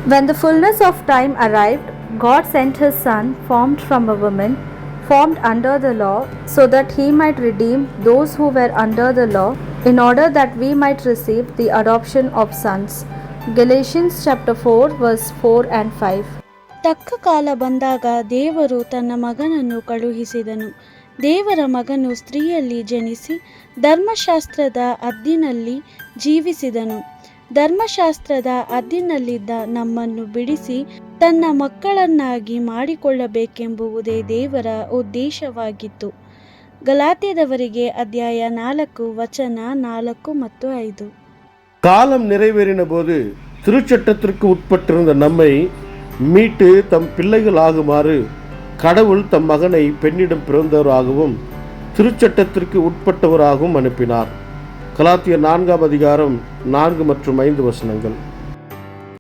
When the fullness of time arrived, God sent his Son, formed from a woman, formed under the law, so that he might redeem those who were under the law, in order that we might receive the adoption of sons. Galatians chapter 4 verse 4 and 5. ತಕ್ಕ ಕಾಲ ಬಂದಾಗ ದೇವರು ತನ್ನ ಮಗನನ್ನು ಕಳುಹಿಸಿದನು. ದೇವರ ಮಗನು ಸ್ತ್ರೀಯಲ್ಲಿ ಜನಿಸಿ ಧರ್ಮಶಾಸ್ತ್ರದ ಹದ್ದಿನಲ್ಲಿ ಜೀವಿಸಿದನು. ಧರ್ಮಶಾಸ್ತ್ರದ ಹದ್ದಿನಲ್ಲಿದ್ದ ನಮ್ಮನ್ನು ಬಿಡಿಸಿ ತನ್ನ ಮಕ್ಕಳನ್ನಾಗಿ ಮಾಡಿಕೊಳ್ಳಬೇಕೆಂಬುದೇ ದೇವರ ಉದ್ದೇಶವಾಗಿತ್ತು. ಗಲಾತ್ಯದವರಿಗೆ ಅಧ್ಯಾಯ 4 ವಚನ 4 ಮತ್ತು 5. காலம் நிறைவேறின போது திருச்சட்டத்திற்கு உட்பட்டிருந்த நம்மை மீட்டு தம் பிள்ளைகள் ஆகுமாறு கடவுள் தம் மகனை பெண்ணிடம் பிறந்தவராகவும் திருச்சட்டத்திற்கு உட்பட்டவராகவும் அனுப்பினார். கலாத்தியர் 4 அதிகாரம் 4 மற்றும் 5 வசனங்கள்.